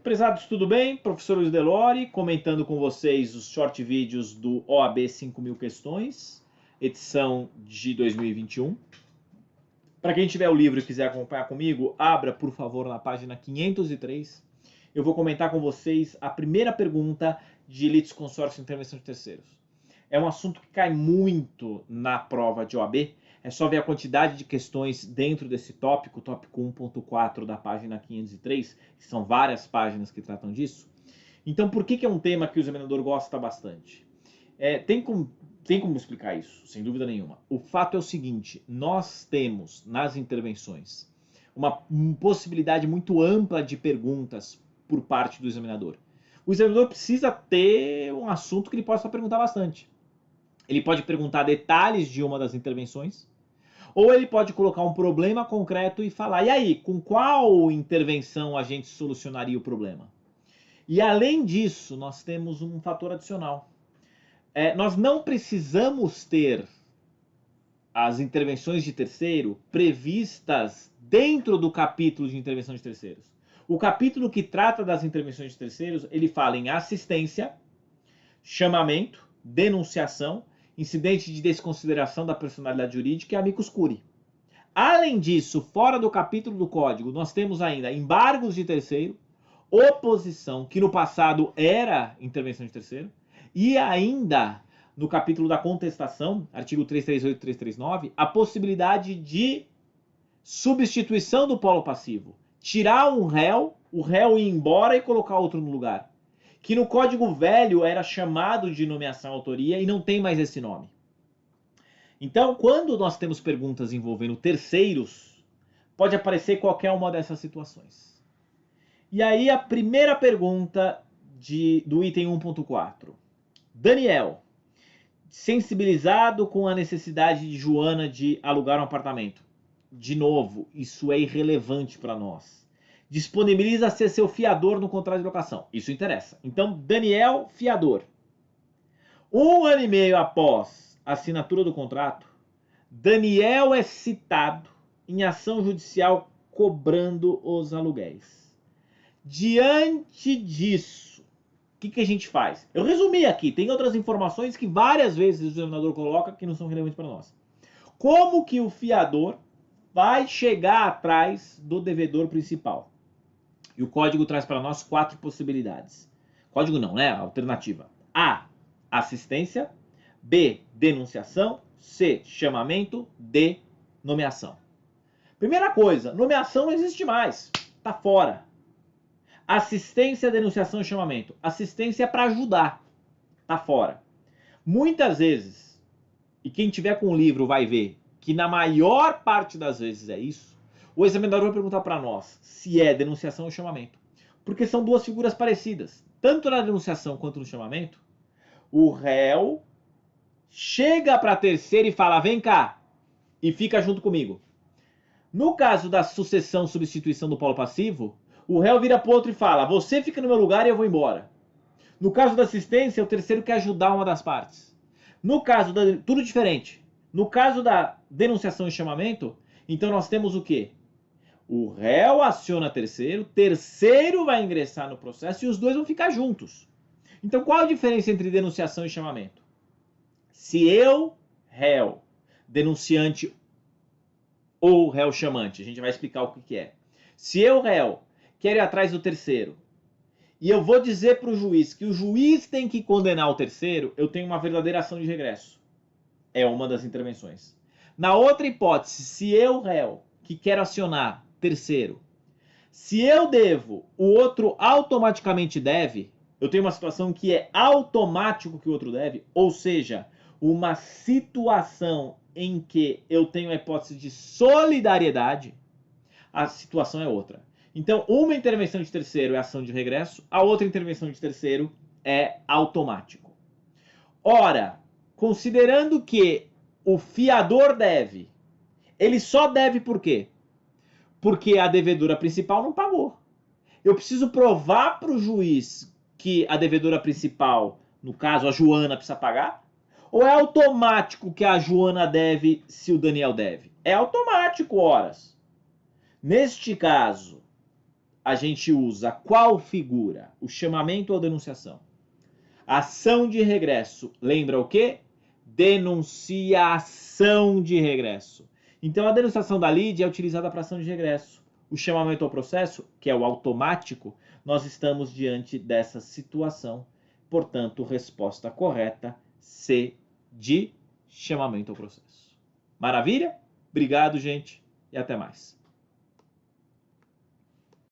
Prezados, tudo bem? Professor Luiz Delori, comentando com vocês os short vídeos do OAB 5.000 questões, edição de 2021. Para quem tiver o livro e quiser acompanhar comigo, abra, por favor, na página 503. Eu vou comentar com vocês a primeira pergunta de litisconsórcio e intervenção de terceiros. É um assunto que cai muito na prova de OAB. É só ver a quantidade de questões dentro desse tópico 1.4 da página 503, que são várias páginas que tratam disso. Então, por que é um tema que o examinador gosta bastante? Tem como explicar isso, sem dúvida nenhuma. O fato é o seguinte, nós temos nas intervenções uma possibilidade muito ampla de perguntas por parte do examinador. O examinador precisa ter um assunto que ele possa perguntar bastante. Ele pode perguntar detalhes de uma das intervenções, ou ele pode colocar um problema concreto e falar, e aí, com qual intervenção a gente solucionaria o problema? E além disso, nós temos um fator adicional. Nós não precisamos ter as intervenções de terceiro previstas dentro do capítulo de intervenção de terceiros. O capítulo que trata das intervenções de terceiros, ele fala em assistência, chamamento, denunciação, incidente de desconsideração da personalidade jurídica e amicus curiae. Além disso, fora do capítulo do Código, nós temos ainda embargos de terceiro, oposição, que no passado era intervenção de terceiro, e ainda no capítulo da contestação, artigo 338 e 339, a possibilidade de substituição do polo passivo. Tirar o réu ir embora e colocar outro no lugar. Que no Código Velho era chamado de nomeação autoria e não tem mais esse nome. Então, quando nós temos perguntas envolvendo terceiros, pode aparecer qualquer uma dessas situações. E aí a primeira pergunta do item 1.4. Daniel, sensibilizado com a necessidade de Joana de alugar um apartamento. De novo, isso é irrelevante para nós. Disponibiliza ser seu fiador no contrato de locação. Isso interessa. Então, Daniel, fiador. 1 ano e meio após a assinatura do contrato, Daniel é citado em ação judicial cobrando os aluguéis. Diante disso, o que a gente faz? Eu resumi aqui, tem outras informações que várias vezes o examinador coloca que não são relevantes para nós. Como que o fiador vai chegar atrás do devedor principal? E o código traz para nós 4 possibilidades. Código não, né? Alternativa. A, assistência. B, denunciação. C, chamamento. D, nomeação. Primeira coisa, nomeação não existe mais. Tá fora. Assistência, denunciação e chamamento. Assistência é para ajudar. Tá fora. Muitas vezes, e quem tiver com o livro vai ver que na maior parte das vezes é isso, o examinador vai perguntar para nós se é denunciação ou chamamento. Porque são duas figuras parecidas. Tanto na denunciação quanto no chamamento, o réu chega para a terceira e fala, vem cá, e fica junto comigo. No caso da sucessão substituição do polo passivo, o réu vira para o outro e fala, você fica no meu lugar e eu vou embora. No caso da assistência, o terceiro quer ajudar uma das partes. No caso tudo diferente. No caso da denunciação e chamamento, então nós temos o quê? O réu aciona terceiro vai ingressar no processo e os dois vão ficar juntos. Então qual a diferença entre denunciação e chamamento? Se eu, réu, denunciante ou réu chamante, a gente vai explicar o que é. Se eu, réu, quero ir atrás do terceiro e eu vou dizer para o juiz que o juiz tem que condenar o terceiro, eu tenho uma verdadeira ação de regresso. É uma das intervenções. Na outra hipótese, se eu, réu, que quero acionar terceiro, se eu devo, o outro automaticamente deve, eu tenho uma situação que é automático que o outro deve, ou seja, uma situação em que eu tenho a hipótese de solidariedade, a situação é outra. Então, uma intervenção de terceiro é ação de regresso, a outra intervenção de terceiro é automático. Ora, considerando que o fiador deve, ele só deve por quê? Porque a devedora principal não pagou. Eu preciso provar para o juiz que a devedora principal, no caso a Joana, precisa pagar? Ou é automático que a Joana deve se o Daniel deve? É automático, horas. Neste caso, a gente usa qual figura? O chamamento ou denunciação? Ação de regresso. Lembra o quê? Denunciação de regresso. Então, a denunciação da lide é utilizada para ação de regresso. O chamamento ao processo, que é o automático, nós estamos diante dessa situação. Portanto, resposta correta, C de chamamento ao processo. Maravilha? Obrigado, gente, e até mais.